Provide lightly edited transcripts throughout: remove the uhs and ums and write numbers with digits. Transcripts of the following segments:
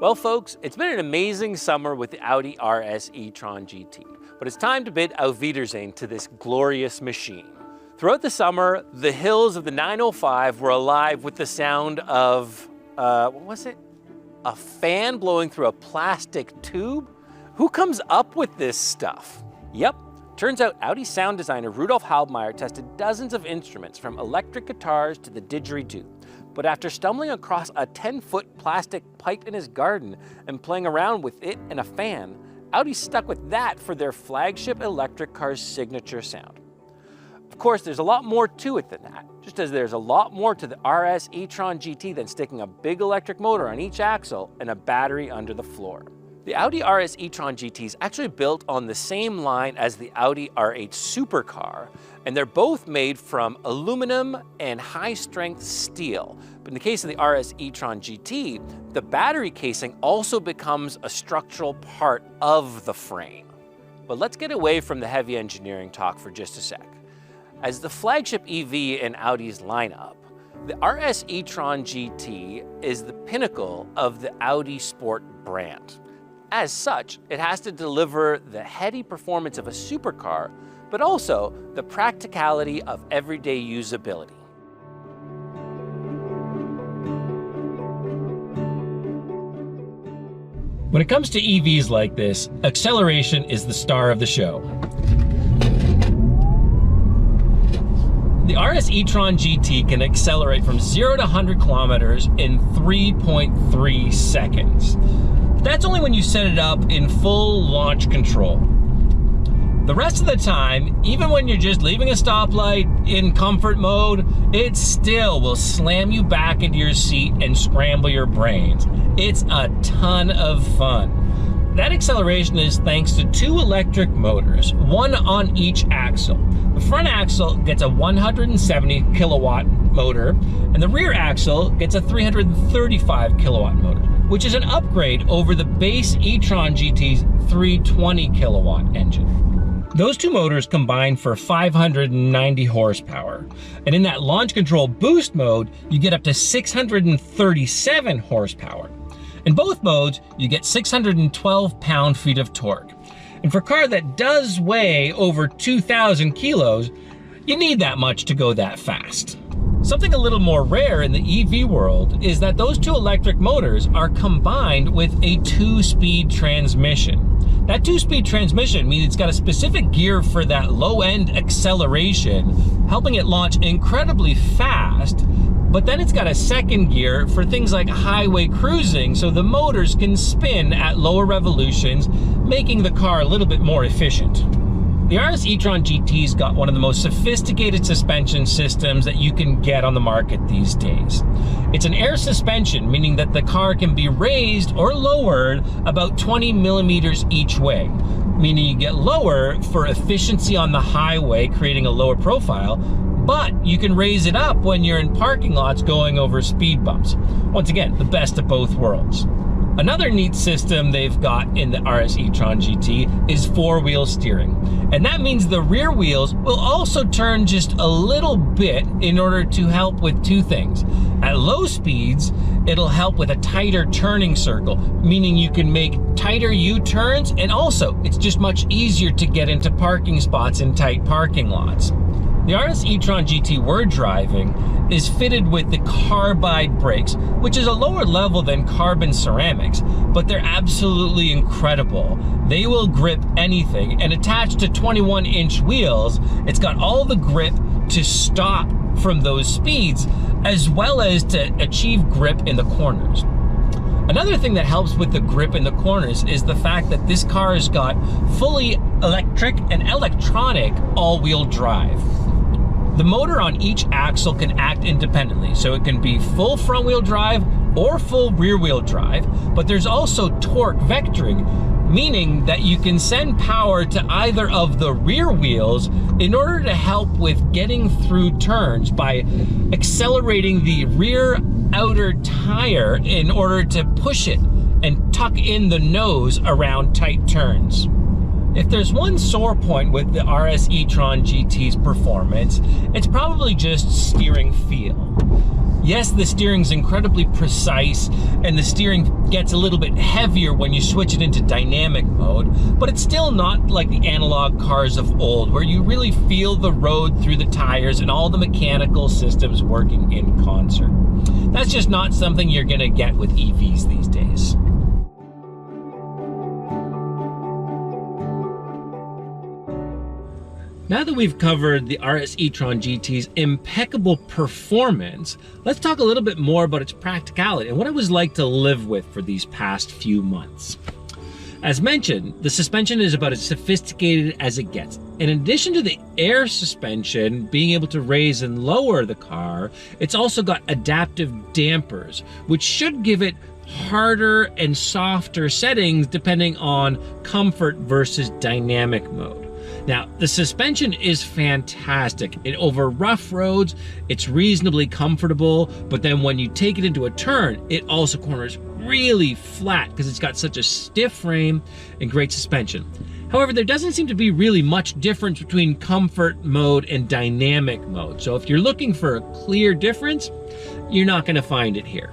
Well folks, it's been an amazing summer with the Audi RS e-Tron GT, but it's time to bid auf Wiedersehen to this glorious machine. Throughout the summer, the hills of the 905 were alive with the sound of, what was it? A fan blowing through a plastic tube? Who comes up with this stuff? Yep, turns out Audi sound designer Rudolf Halbmeier tested dozens of instruments from electric guitars to the didgeridoo. But after stumbling across a 10-foot plastic pipe in his garden and playing around with it and a fan, Audi stuck with that for their flagship electric car's signature sound. Of course, there's a lot more to it than that, just as there's a lot more to the RS e-Tron GT than sticking a big electric motor on each axle and a battery under the floor. The Audi RS e-Tron GT is actually built on the same line as the Audi R8 supercar, and they're both made from aluminum and high-strength steel. But in the case of the RS e-Tron GT, the battery casing also becomes a structural part of the frame. But let's get away from the heavy engineering talk for just a sec. As the flagship EV in Audi's lineup, the RS e-Tron GT is the pinnacle of the Audi Sport brand. As such, it has to deliver the heady performance of a supercar, but also the practicality of everyday usability. When it comes to EVs like this, acceleration is the star of the show. The RS e-Tron GT can accelerate from 0 to 100 kilometers in 3.3 seconds. That's only when you set it up in full launch control. The rest of the time, even when you're just leaving a stoplight in comfort mode, it still will slam you back into your seat and scramble your brains. It's a ton of fun. That acceleration is thanks to two electric motors, one on each axle. The front axle gets a 170 kilowatt motor, and the rear axle gets a 335 kilowatt motor, which is an upgrade over the base e-Tron GT's 320 kilowatt engine. Those two motors combine for 590 horsepower. And in that launch control boost mode, you get up to 637 horsepower. In both modes, you get 612 pound-feet of torque. And for a car that does weigh over 2,000 kilos, you need that much to go that fast. Something a little more rare in the EV world is that those two electric motors are combined with a 2-speed transmission. That 2-speed transmission means it's got a specific gear for that low-end acceleration, helping it launch incredibly fast, but then it's got a second gear for things like highway cruising, so the motors can spin at lower revolutions, making the car a little bit more efficient. The RS e-Tron GT's got one of the most sophisticated suspension systems that you can get on the market these days. It's an air suspension, meaning that the car can be raised or lowered about 20 millimeters each way, meaning you get lower for efficiency on the highway, creating a lower profile, but you can raise it up when you're in parking lots going over speed bumps. Once again, the best of both worlds. Another neat system they've got in the RS e-Tron GT is 4-wheel steering. And that means the rear wheels will also turn just a little bit in order to help with two things. At low speeds, it'll help with a tighter turning circle, meaning you can make tighter U-turns, and also it's just much easier to get into parking spots in tight parking lots. The RS e-Tron GT we're driving is fitted with the carbide brakes, which is a lower level than carbon ceramics, but they're absolutely incredible. They will grip anything, and attached to 21-inch wheels, it's got all the grip to stop from those speeds, as well as to achieve grip in the corners. Another thing that helps with the grip in the corners is the fact that this car has got fully electric and electronic all-wheel drive. The motor on each axle can act independently, so it can be full front-wheel drive or full rear-wheel drive, but there's also torque vectoring, meaning that you can send power to either of the rear wheels in order to help with getting through turns by accelerating the rear outer tire in order to push it and tuck in the nose around tight turns. If there's one sore point with the RS e-Tron GT's performance, it's probably just steering feel. Yes, the steering's incredibly precise, and the steering gets a little bit heavier when you switch it into dynamic mode, but it's still not like the analog cars of old, where you really feel the road through the tires and all the mechanical systems working in concert. That's just not something you're gonna get with EVs these days. Now that we've covered the RS e-Tron GT's impeccable performance, let's talk a little bit more about its practicality and what it was like to live with for these past few months. As mentioned, the suspension is about as sophisticated as it gets. In addition to the air suspension being able to raise and lower the car, it's also got adaptive dampers, which should give it harder and softer settings depending on comfort versus dynamic mode. Now, the suspension is fantastic. Over rough roads, it's reasonably comfortable, but then when you take it into a turn, it also corners really flat because it's got such a stiff frame and great suspension. However, there doesn't seem to be really much difference between comfort mode and dynamic mode. So if you're looking for a clear difference, you're not going to find it here.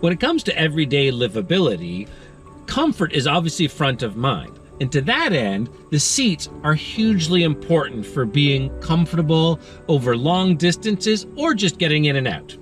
When it comes to everyday livability, comfort is obviously front of mind. And to that end, the seats are hugely important for being comfortable over long distances or just getting in and out.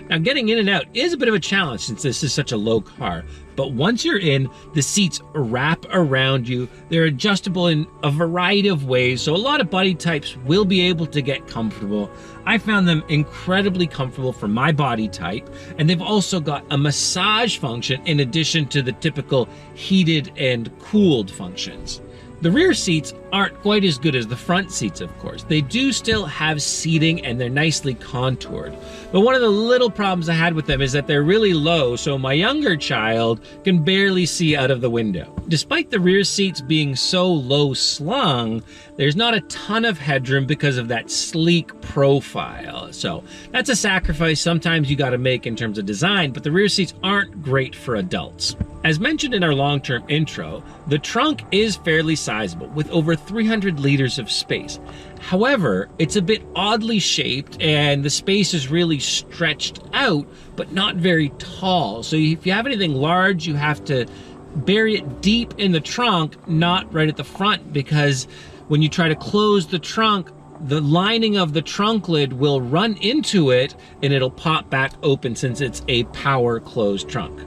Now, getting in and out is a bit of a challenge since this is such a low car, but once you're in, the seats wrap around you. They're adjustable in a variety of ways, so a lot of body types will be able to get comfortable. I found them incredibly comfortable for my body type, and they've also got a massage function in addition to the typical heated and cooled functions. The rear seats aren't quite as good as the front seats, of course. They do still have seating and they're nicely contoured. But one of the little problems I had with them is that they're really low, so my younger child can barely see out of the window. Despite the rear seats being so low slung, there's not a ton of headroom because of that sleek profile. So that's a sacrifice sometimes you gotta make in terms of design, but the rear seats aren't great for adults. As mentioned in our long-term intro, the trunk is fairly sizable with over 300 liters of space. However, it's a bit oddly shaped and the space is really stretched out, but not very tall. So if you have anything large, you have to bury it deep in the trunk, not right at the front, because when you try to close the trunk, the lining of the trunk lid will run into it and it'll pop back open since it's a power closed trunk.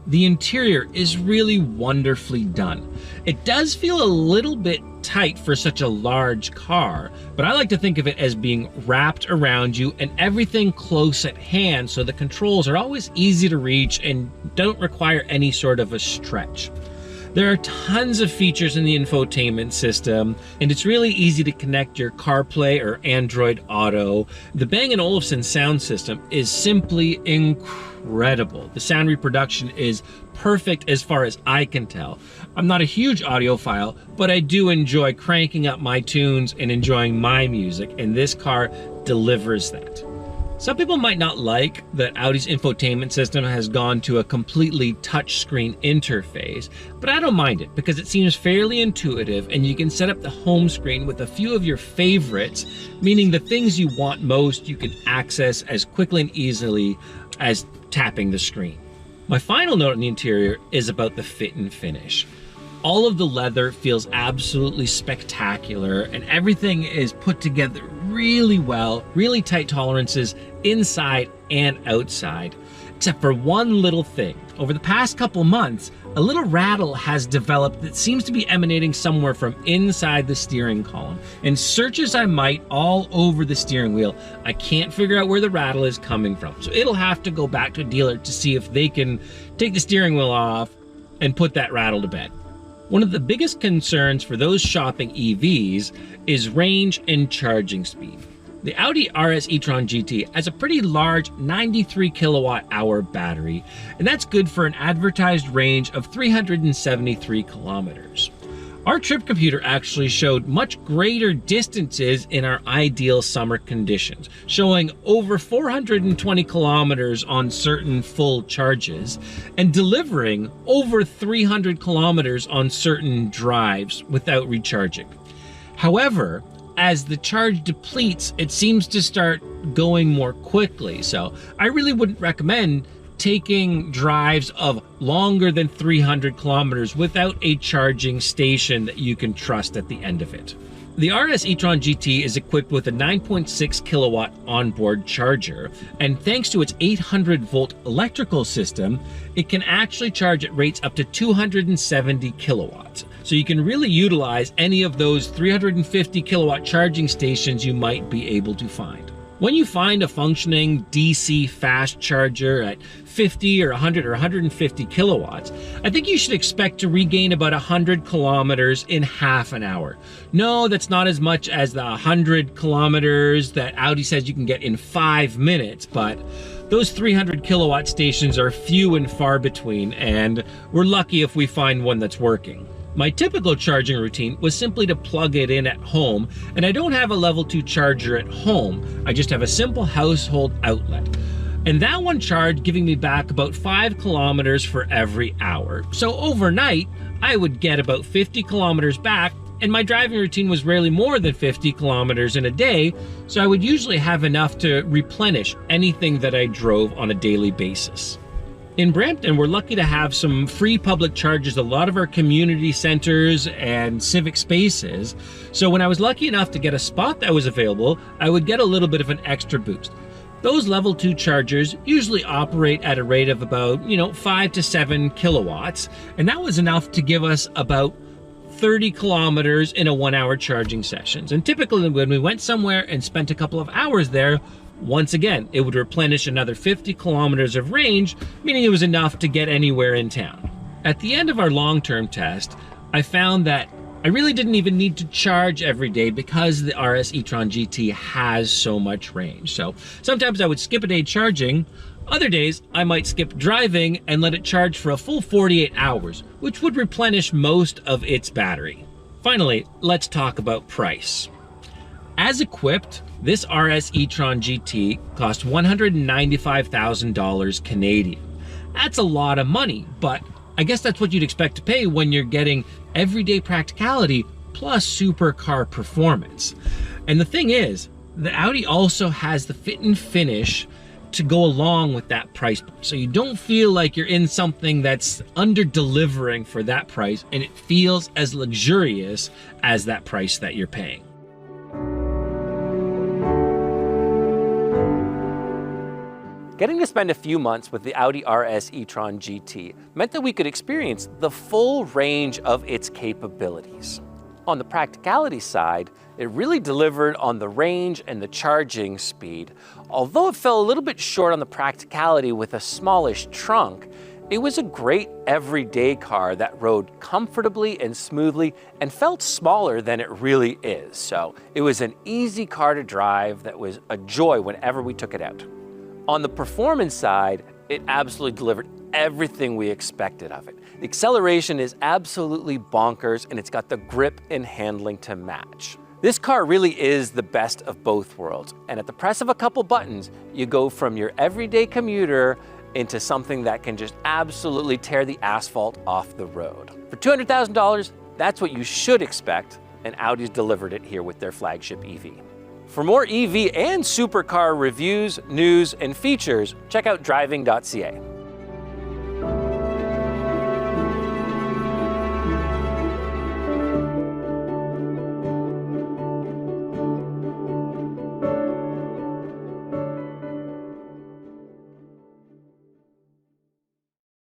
The interior is really wonderfully done. It does feel a little bit tight for such a large car, but I like to think of it as being wrapped around you and everything close at hand, so the controls are always easy to reach and don't require any sort of a stretch. There are tons of features in the infotainment system, and it's really easy to connect your CarPlay or Android Auto. The Bang & Olufsen sound system is simply incredible. The sound reproduction is perfect as far as I can tell. I'm not a huge audiophile, but I do enjoy cranking up my tunes and enjoying my music, and this car delivers that. Some people might not like that Audi's infotainment system has gone to a completely touchscreen interface, but I don't mind it because it seems fairly intuitive and you can set up the home screen with a few of your favorites, meaning the things you want most you can access as quickly and easily as tapping the screen. My final note on the interior is about the fit and finish. All of the leather feels absolutely spectacular and everything is put together really well, really tight tolerances inside and outside, except for one little thing. Over the past couple months, a little rattle has developed that seems to be emanating somewhere from inside the steering column. And search as I might all over the steering wheel, I can't figure out where the rattle is coming from. So it'll have to go back to a dealer to see if they can take the steering wheel off and put that rattle to bed. One of the biggest concerns for those shopping EVs is range and charging speed. The Audi RS e-Tron GT has a pretty large 93 kilowatt hour battery, and that's good for an advertised range of 373 kilometers. Our trip computer actually showed much greater distances in our ideal summer conditions, showing over 420 kilometers on certain full charges and delivering over 300 kilometers on certain drives without recharging. However, as the charge depletes, it seems to start going more quickly. So I really wouldn't recommend taking drives of longer than 300 kilometers without a charging station that you can trust at the end of it. The RS e-Tron GT is equipped with a 9.6 kilowatt onboard charger, and thanks to its 800 volt electrical system, it can actually charge at rates up to 270 kilowatts. So you can really utilize any of those 350 kilowatt charging stations you might be able to find. When you find a functioning DC fast charger at 50 or 100 or 150 kilowatts, I think you should expect to regain about 100 kilometers in half an hour. No, that's not as much as the 100 kilometers that Audi says you can get in 5 minutes, but those 300 kilowatt stations are few and far between, and we're lucky if we find one that's working. My typical charging routine was simply to plug it in at home, and I don't have a level 2 charger at home. I just have a simple household outlet. And that one charged giving me back about 5 kilometers for every hour. So overnight, I would get about 50 kilometers back, and my driving routine was rarely more than 50 kilometers in a day, so I would usually have enough to replenish anything that I drove on a daily basis. In Brampton, we're lucky to have some free public chargers, a lot of our community centers and civic spaces. So when I was lucky enough to get a spot that was available, I would get a little bit of an extra boost. Those level 2 chargers usually operate at a rate of about, 5 to 7 kilowatts. And that was enough to give us about 30 kilometers in a 1 hour charging sessions. And typically when we went somewhere and spent a couple of hours there, once again, it would replenish another 50 kilometers of range, meaning it was enough to get anywhere in town. At the end of our long-term test, I found that I really didn't even need to charge every day because the RS e-Tron GT has so much range. So sometimes I would skip a day charging. Other days, I might skip driving and let it charge for a full 48 hours, which would replenish most of its battery. Finally, let's talk about price. As equipped, this RS e-Tron GT cost $195,000 Canadian. That's a lot of money, but I guess that's what you'd expect to pay when you're getting everyday practicality plus supercar performance. And the thing is, the Audi also has the fit and finish to go along with that price. So you don't feel like you're in something that's under-delivering for that price, and it feels as luxurious as that price that you're paying. Getting to spend a few months with the Audi RS e-Tron GT meant that we could experience the full range of its capabilities. On the practicality side, it really delivered on the range and the charging speed. Although it fell a little bit short on the practicality with a smallish trunk, it was a great everyday car that rode comfortably and smoothly and felt smaller than it really is. So it was an easy car to drive that was a joy whenever we took it out. On the performance side, it absolutely delivered everything we expected of it. The acceleration is absolutely bonkers, and it's got the grip and handling to match. This car really is the best of both worlds, and at the press of a couple buttons, you go from your everyday commuter into something that can just absolutely tear the asphalt off the road. For $200,000, that's what you should expect, and Audi's delivered it here with their flagship EV. For more EV and supercar reviews, news, and features, check out Driving.ca.